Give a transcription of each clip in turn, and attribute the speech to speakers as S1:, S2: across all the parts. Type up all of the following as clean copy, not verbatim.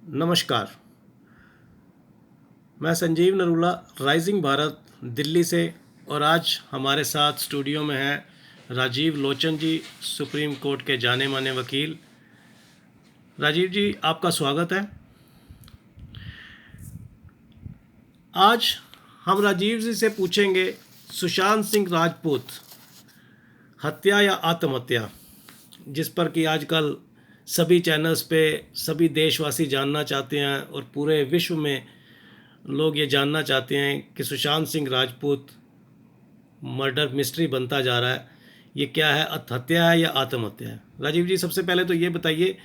S1: नमस्कार। मैं संजीव नरूला, राइजिंग भारत दिल्ली से। और आज हमारे साथ स्टूडियो में हैं राजीव लोचन जी, सुप्रीम कोर्ट के जाने माने वकील। राजीव जी, आपका स्वागत है। आज हम राजीव जी से पूछेंगे, सुशांत सिंह राजपूत हत्या या आत्महत्या, जिस पर कि आजकल सभी चैनल्स पे सभी देशवासी जानना चाहते हैं और पूरे विश्व में लोग ये जानना चाहते हैं कि सुशांत सिंह राजपूत मर्डर मिस्ट्री बनता जा रहा है। ये क्या है, हत्या है या आत्महत्या है? राजीव जी, सबसे पहले तो ये बताइए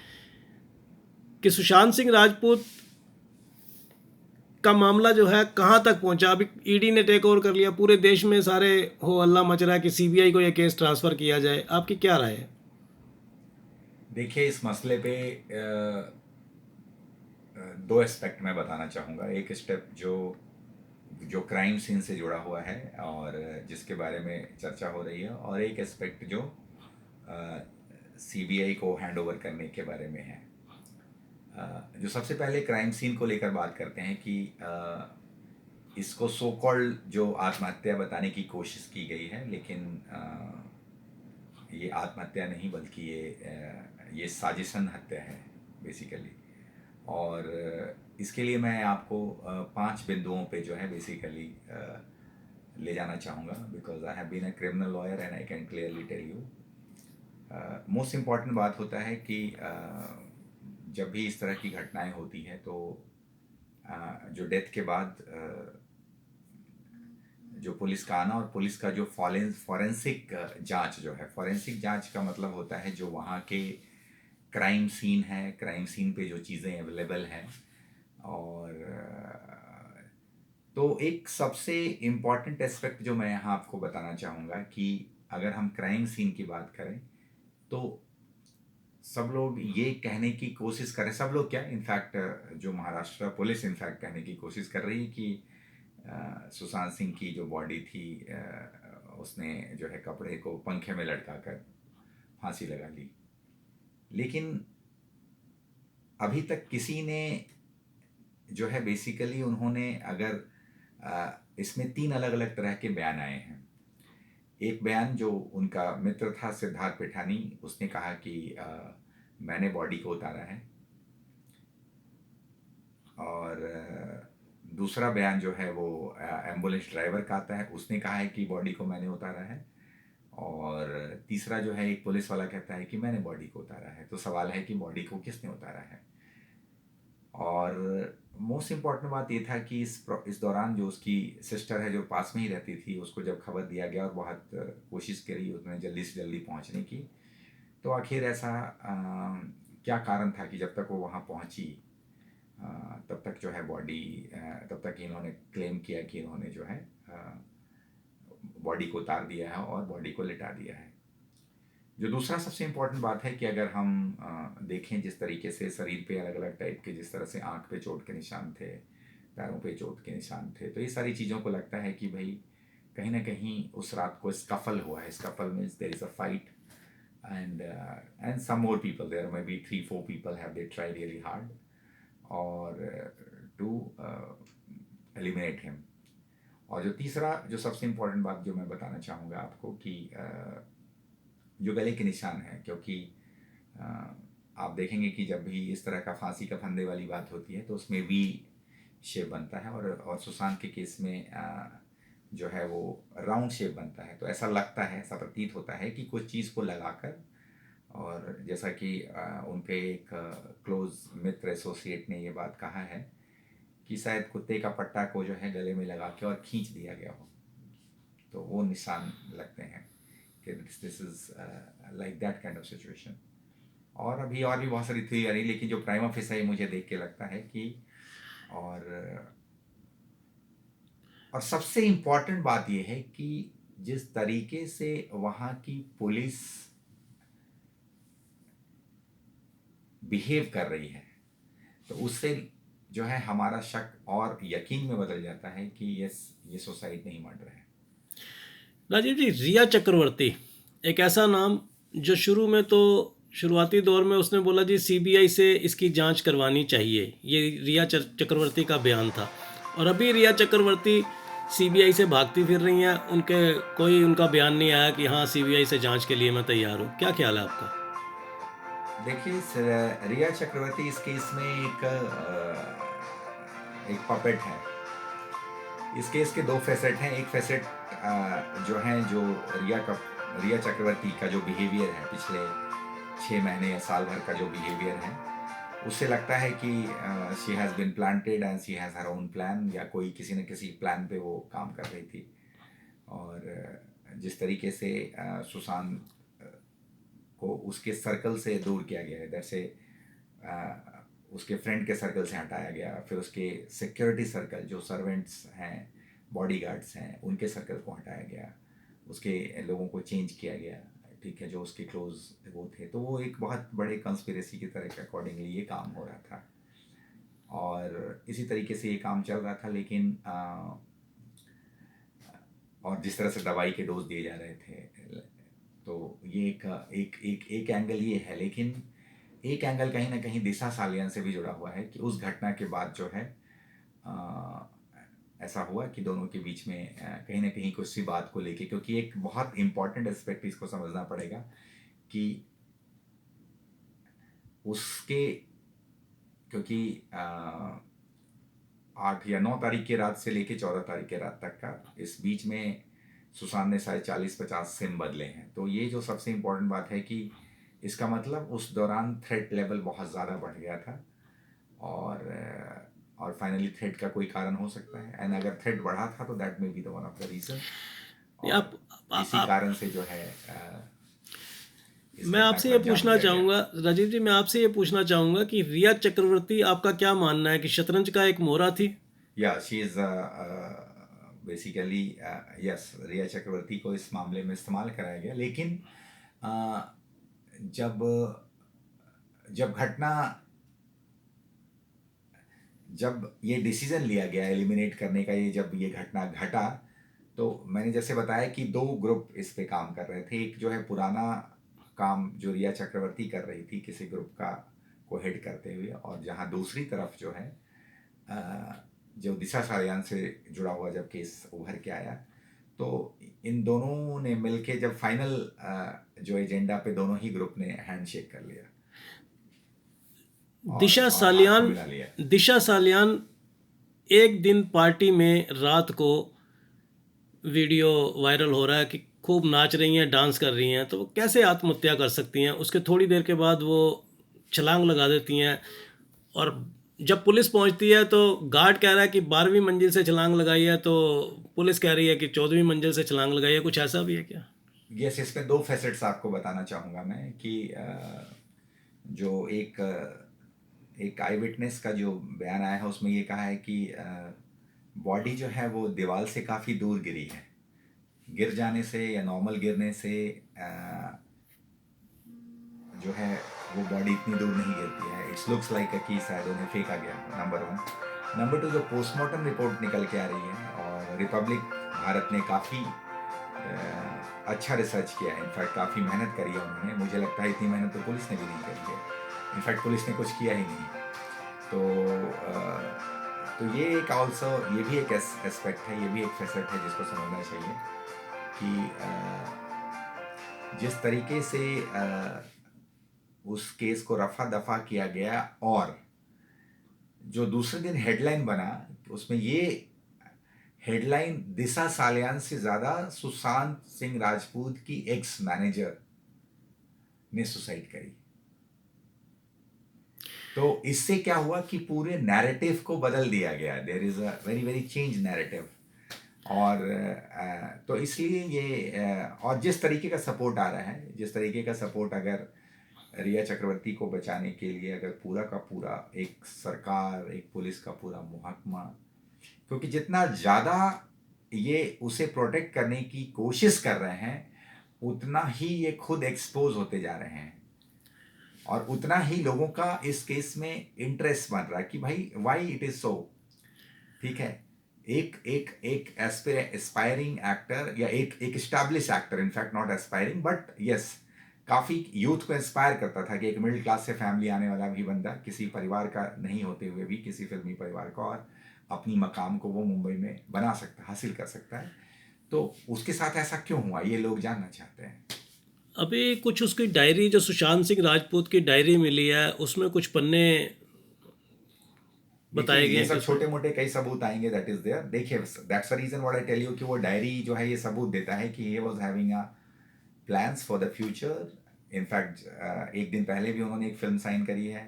S1: कि सुशांत सिंह राजपूत का मामला जो है कहाँ तक पहुंचा। अभी ईडी ने टेक ओवर कर लिया, पूरे देश में सारे हो हल्ला मच रहा है कि सीबीआई को ये केस ट्रांसफ़र किया जाए। आपकी क्या राय है?
S2: देखिए, इस मसले पे दो एस्पेक्ट मैं बताना चाहूँगा। एक स्टेप जो जो क्राइम सीन से जुड़ा हुआ है और जिसके बारे में चर्चा हो रही है, और एक एस्पेक्ट जो सीबीआई को हैंड ओवर करने के बारे में है। जो सबसे पहले क्राइम सीन को लेकर बात करते हैं कि इसको सो कॉल्ड जो आत्महत्या बताने की कोशिश की गई है, लेकिन ये आत्महत्या नहीं बल्कि ये साजिशन हत्या है बेसिकली। और इसके लिए मैं आपको 5 बिंदुओं पे जो है बेसिकली ले जाना चाहूँगा, because I have been a criminal lawyer and I can clearly tell you. Most important बात होता है कि जब भी इस तरह की घटनाएं होती हैं तो जो डेथ के बाद जो पुलिस का आना और पुलिस का जो फॉरेंसिक जांच जो है, फॉरेंसिक जांच का मतलब होता है जो वहाँ के क्राइम सीन है, क्राइम सीन पे जो चीज़ें अवेलेबल हैं। और तो एक सबसे इम्पॉर्टेंट एस्पेक्ट जो मैं यहाँ आपको बताना चाहूँगा कि अगर हम क्राइम सीन की बात करें तो सब लोग ये कहने की कोशिश करें, सब लोग क्या, इनफैक्ट जो महाराष्ट्र पुलिस इनफैक्ट कहने की कोशिश कर रही है कि सुशांत सिंह की जो बॉडी थी उसने जो है कपड़े को पंखे में लटका कर फांसी लगा ली। लेकिन अभी तक किसी ने जो है बेसिकली उन्होंने अगर इसमें 3 अलग अलग तरह के बयान आए हैं। एक बयान जो उनका मित्र था सिद्धार्थ पिठानी, उसने कहा कि मैंने बॉडी को उतारा है। और दूसरा बयान जो है वो एम्बुलेंस ड्राइवर का आता है, उसने कहा है कि बॉडी को मैंने उतारा है। और तीसरा जो है एक पुलिस वाला कहता है कि मैंने बॉडी को उतारा है। तो सवाल है कि बॉडी को किसने उतारा है। और मोस्ट इम्पॉर्टेंट बात ये था कि इस दौरान जो उसकी सिस्टर है जो पास में ही रहती थी, उसको जब खबर दिया गया और बहुत कोशिश करी उसने जल्दी से जल्दी पहुंचने की, तो आखिर ऐसा क्या कारण था कि जब तक वो वहाँ पहुँची तब तक जो है बॉडी, तब तक इन्होंने क्लेम किया कि इन्होंने जो है बॉडी को उतार दिया है और बॉडी को लिटा दिया है। जो दूसरा सबसे इम्पोर्टेंट बात है कि अगर हम देखें जिस तरीके से शरीर पे अलग अलग टाइप के, जिस तरह से आंख पे चोट के निशान थे, पैरों पे चोट के निशान थे, तो ये सारी चीज़ों को लगता है कि भाई कहीं ना कहीं उस रात को स्कफल हुआ है। Scuffle means there is a fight and some more people, there may be 3-4 people have they tried really hard और to eliminate him। और जो तीसरा जो सबसे इम्पोर्टेंट बात जो मैं बताना चाहूँगा आपको कि जो गले के निशान हैं, क्योंकि आप देखेंगे कि जब भी इस तरह का फांसी का फंदे वाली बात होती है तो उसमें वी शेप बनता है, और सुशांत के केस में जो है वो राउंड शेप बनता है। तो ऐसा लगता है, ऐसा प्रतीत होता है कि कुछ चीज़ को लगाकर, और जैसा कि उन पे एक क्लोज मित्र एसोसिएट ने ये बात कहा है कि शायद कुत्ते का पट्टा को जो है गले में लगा के और खींच दिया गया हो, तो वो निशान लगते हैं कि this is like that kind of situation. और अभी और भी बहुत सारी थ्योरी आ रही, लेकिन जो प्राइमा फेसा है मुझे देख के लगता है कि और सबसे इम्पॉर्टेंट बात यह है कि जिस तरीके से वहाँ की पुलिस बिहेव कर रही है, तो उससे जो है हमारा शक और यकीन में बदल जाता है कि ये सुसाइड नहीं मर्डर है।
S1: राजीव जी, रिया चक्रवर्ती एक ऐसा नाम जो शुरू में तो शुरुआती दौर में उसने बोला जी सीबीआई से इसकी जांच करवानी चाहिए, ये रिया चक्रवर्ती का बयान था। और अभी रिया चक्रवर्ती सीबीआई से भागती फिर रही हैं, उनके कोई उनका बयान नहीं आया कि हाँ सीबीआई से जांच के लिए मैं तैयार हूँ। क्या ख्याल है आपका?
S2: देखिए रिया चक्रवर्ती इस केस में एक पपेट है। इस केस के दो फेसेट हैं। एक फेसेट जो है जो रिया चक्रवर्ती का जो बिहेवियर है पिछले 6 महीने या साल भर का जो बिहेवियर है, उससे लगता है कि she has been planted and she has her own plan, या कोई किसी न किसी प्लान पे वो काम कर रही थी। और जिस तरीके से सुशांत को उसके सर्कल से दूर किया गया, इधर से उसके फ्रेंड के सर्कल से हटाया गया, फिर उसके सिक्योरिटी सर्कल जो सर्वेंट्स हैं, बॉडीगार्ड्स हैं, उनके सर्कल को हटाया गया, उसके लोगों को चेंज किया गया, ठीक है, जो उसके क्लोज वो थे। तो वो एक बहुत बड़े कंस्पिरेसी की तरह के अकॉर्डिंगली ये काम हो रहा था और इसी तरीके से ये काम चल रहा था। लेकिन और जिस तरह से दवाई के डोज दिए जा रहे थे, तो ये एक एंगल ये है। लेकिन एक एंगल कहीं ना कहीं दिशा सालियान से भी जुड़ा हुआ है कि उस घटना के बाद जो है ऐसा हुआ कि दोनों के बीच में कहीं ना कहीं कुछ सी बात को लेके, क्योंकि एक बहुत इम्पॉर्टेंट एस्पेक्ट इसको समझना पड़ेगा कि उसके, क्योंकि 8 या 9 तारीख की रात से लेके 14 तारीख की रात तक का, इस बीच में सुशांत ने शायद 40-50 सिम बदले हैं। तो ये जो सबसे इम्पोर्टेंट बात है कि इसका मतलब उस दौरान थ्रेट लेवल बहुत ज़्यादा बढ़ गया था और फाइनली थ्रेट का कोई कारण हो सकता है, एंड अगर थ्रेट बढ़ा था तो that may be the one of the reason.
S1: आप,
S2: और इसी कारण से जो है इस
S1: मैं
S2: घटना
S1: आपसे
S2: को
S1: ये
S2: अंजाम
S1: पूछना
S2: दिया गया।
S1: चाहूँगा राजीव जी, मैं आपसे ये पूछना चाहूँगा कि रिया चक्रवर्ती, आपका क्या मानना है कि शतरंज का एक मोहरा थी?
S2: या शी इज़ बेसिकली यस, रिया चक्रवर्ती को इस मामले में इस्तेमाल कराया गया। लेकिन जब घटना, जब ये डिसीजन लिया गया एलिमिनेट करने का, जब ये घटना घटा, तो मैंने जैसे बताया कि 2 ग्रुप इस पे काम कर रहे थे। एक जो है पुराना काम जो रिया चक्रवर्ती कर रही थी किसी ग्रुप का को हेड करते हुए, और जहाँ दूसरी तरफ जो है जो दिशा सालियान से जुड़ा हुआ जब केस उभर के आया, तो इन दोनों ने मिलके जब फाइनल जो एजेंडा पे दोनों ही ग्रुप ने हैंडशेक कर लिया
S1: दिशा
S2: और हाथ को
S1: सालियान
S2: मिला लिया।
S1: दिशा सालियान एक दिन पार्टी में रात को वीडियो वायरल हो रहा है कि खूब नाच रही हैं, डांस कर रही हैं, तो वो कैसे आत्महत्या कर सकती हैं? उसके थोड़ी देर के बाद वो छलांग लगा देती हैं, और जब पुलिस पहुंचती है तो गार्ड कह रहा है कि 12वीं मंजिल से छलांग लगाई है, तो पुलिस कह रही है कि 14वीं मंजिल से छलांग लगाई है। कुछ ऐसा भी है क्या?
S2: यस, इसमें 2 फैसेट्स आपको बताना चाहूँगा मैं कि जो एक आई विटनेस का जो बयान आया है उसमें ये कहा है कि बॉडी जो है वो दीवार से काफ़ी दूर गिरी है। गिर जाने से या नॉर्मल गिरने से जो है वो बॉडी इतनी दूर नहीं गिरती है। इट्स लुक्स लाइक कि शायद उन्हें फेंका गया, नंबर 1। नंबर 2, जो पोस्टमार्टम रिपोर्ट निकल के आ रही है, और रिपब्लिक भारत ने काफ़ी अच्छा रिसर्च किया है, इनफैक्ट काफ़ी मेहनत करी है उन्होंने। मुझे लगता है इतनी मेहनत तो पुलिस ने भी नहीं करी है, इनफैक्ट पुलिस ने कुछ किया ही नहीं। तो ये एक ऑल्सो, ये भी एक एस्पेक्ट है, ये भी एक फैसेट है जिसको समझना चाहिए कि जिस तरीके से उस केस को रफा दफा किया गया, और जो दूसरे दिन हेडलाइन बना उसमें ये हेडलाइन दिशा सालियान से ज़्यादा सुशांत सिंह राजपूत की एक्स मैनेजर ने सुसाइड करी। तो इससे क्या हुआ कि पूरे नैरेटिव को बदल दिया गया। There is a very very change narrative. और तो इसलिए ये और जिस तरीके का सपोर्ट आ रहा है, जिस तरीके का सपोर्ट अगर रिया चक्रवर्ती को बचाने के लिए अगर पूरा का पूरा एक सरकार, एक पुलिस का पूरा महकमा, क्योंकि जितना ज़्यादा ये उसे प्रोटेक्ट करने की कोशिश कर रहे हैं, उतना ही ये खुद एक्सपोज होते जा रहे हैं, और उतना ही लोगों का इस केस में इंटरेस्ट बन रहा है कि भाई वाई इट इज़ सो। ठीक है, एक एक एक एस्पायरिंग एक्टर या एक establish actor, in fact not aspiring but yes, काफ़ी यूथ को इंस्पायर करता था कि एक मिडिल क्लास से फैमिली आने वाला भी बंदा किसी परिवार का नहीं होते हुए भी किसी फिल्मी परिवार का और अपनी मकाम को वो मुंबई में बना सकता हासिल कर सकता है। तो उसके साथ ऐसा क्यों हुआ ये लोग जानना चाहते हैं।
S1: अभी कुछ उसकी डायरी, जो सुशांत सिंह राजपूत की डायरी मिली है, उसमें कुछ पन्ने
S2: देखिए
S1: बताए गए
S2: ये
S1: हैं कि
S2: सब
S1: उसमें।
S2: छोटे मोटे कई सबूत आएंगे दैट इज देयर। देखिए that's the reason what I tell you कि वो डायरी जो है ये सबूत देता है कि he was having a plans for the future. In fact एक दिन पहले भी उन्होंने एक फिल्म साइन करी है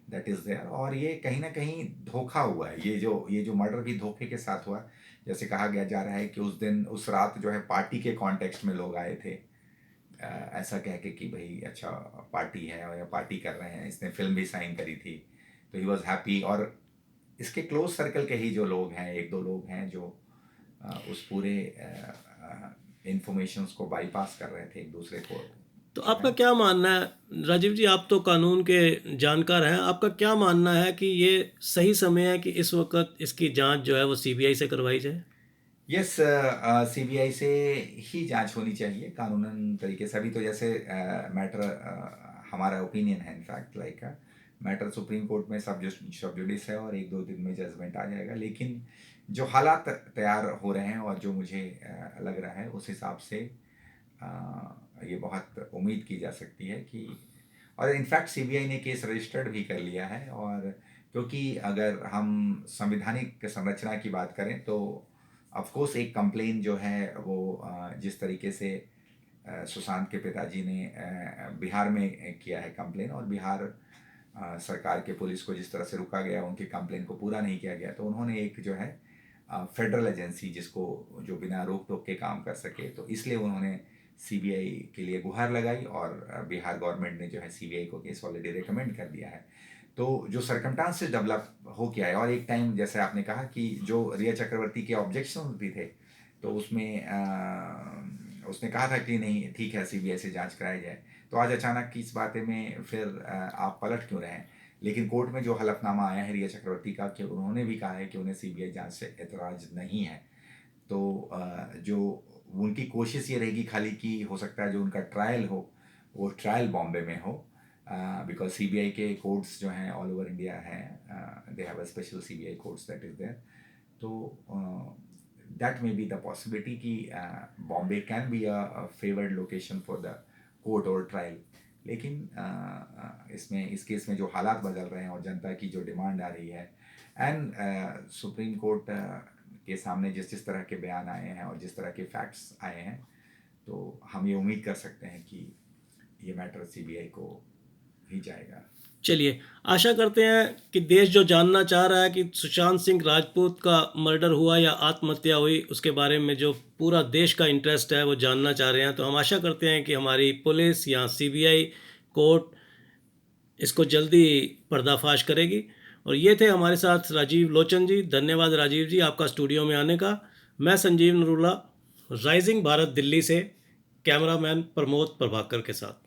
S2: दैट इज देयर। और ये कहीं ना कहीं धोखा हुआ है। ये जो मर्डर भी धोखे के साथ हुआ। जैसे कहा गया जा रहा है कि उस दिन उस रात जो है पार्टी के कॉन्टेक्स्ट में लोग आए थे, ऐसा कह के कि भाई अच्छा पार्टी है और या पार्टी कर रहे हैं। इसने फिल्म भी साइन करी थी तो ही वॉज हैप्पी। और इसके क्लोज सर्कल के ही जो लोग हैं एक दो लोग हैं जो उस पूरे इंफॉर्मेशंस को बाईपास कर रहे थे एक दूसरे को
S1: तो
S2: जो
S1: आपका
S2: है।
S1: क्या मानना है राजीव जी, आप तो कानून के जानकार हैं, आपका क्या मानना है कि ये सही समय है कि इस वक्त इसकी जांच जो है वो सीबीआई से करवाई जाए?
S2: यस, सीबीआई से ही जांच होनी चाहिए कानूनन तरीके से। अभी तो जैसे मैटर हमारा ओपिनियन है in fact like matter supreme court में सब जुडिस है और एक दो दिन में जजमेंट आ जाएगा। लेकिन जो हालात तैयार हो रहे हैं और जो मुझे लग रहा है उस हिसाब से ये बहुत उम्मीद की जा सकती है कि और इनफैक्ट सीबीआई ने केस रजिस्टर्ड भी कर लिया है। और क्योंकि अगर हम संवैधानिक संरचना की बात करें तो ऑफ कोर्स एक कंप्लेन जो है वो जिस तरीके से सुशांत के पिताजी ने बिहार में किया है कंप्लेन और बिहार सरकार के पुलिस को जिस तरह से रुका गया उनके कंप्लेन को पूरा नहीं किया गया तो उन्होंने एक जो है फेडरल एजेंसी जिसको जो बिना रोक टोक के काम कर सके तो इसलिए उन्होंने सीबीआई के लिए गुहार लगाई और बिहार गवर्नमेंट ने जो है सीबीआई को केस ऑलरेडी रिकमेंड कर दिया है। तो जो सर्कमस्टांसेस डेवलप हो गया है और एक टाइम जैसे आपने कहा कि जो रिया चक्रवर्ती के ऑब्जेक्शन भी थे तो उसमें उसने कहा था कि नहीं ठीक है सीबीआई से जांच कराई जाए। तो आज अचानक की इस बातें में फिर आप पलट क्यों रहे हैं। लेकिन कोर्ट में जो हलफनामा आया है रिया चक्रवर्ती का कि उन्होंने भी कहा है कि उन्हें सीबीआई जांच से एतराज नहीं है। तो जो उनकी कोशिश ये रहेगी खाली कि हो सकता है जो उनका ट्रायल हो वो ट्रायल बॉम्बे में हो बिकॉज सीबीआई के कोर्ट्स जो हैं ऑल ओवर इंडिया हैं। They have a special CBI courts that is there. तो that may be the possibility कि Bombay can be a favoured location for the court और ट्रायल। लेकिन इसमें इस केस में जो हालात बदल रहे हैं और जनता की जो डिमांड आ रही है एंड सुप्रीम कोर्ट के सामने जिस जिस तरह के बयान आए हैं और जिस तरह के फैक्ट्स आए हैं तो हम ये उम्मीद कर सकते हैं कि ये मैटर सीबीआई को ही जाएगा।
S1: चलिए, आशा करते हैं कि देश जो जानना चाह रहा है कि सुशांत सिंह राजपूत का मर्डर हुआ या आत्महत्या हुई, उसके बारे में जो पूरा देश का इंटरेस्ट है वो जानना चाह रहे हैं। तो हम आशा करते हैं कि हमारी पुलिस या सीबीआई कोर्ट इसको जल्दी पर्दाफाश करेगी। और ये थे हमारे साथ राजीव लोचन जी। धन्यवाद राजीव जी आपका स्टूडियो में आने का। मैं संजीव नरूला, राइजिंग भारत दिल्ली से, कैमरामैन प्रमोद प्रभाकर के साथ।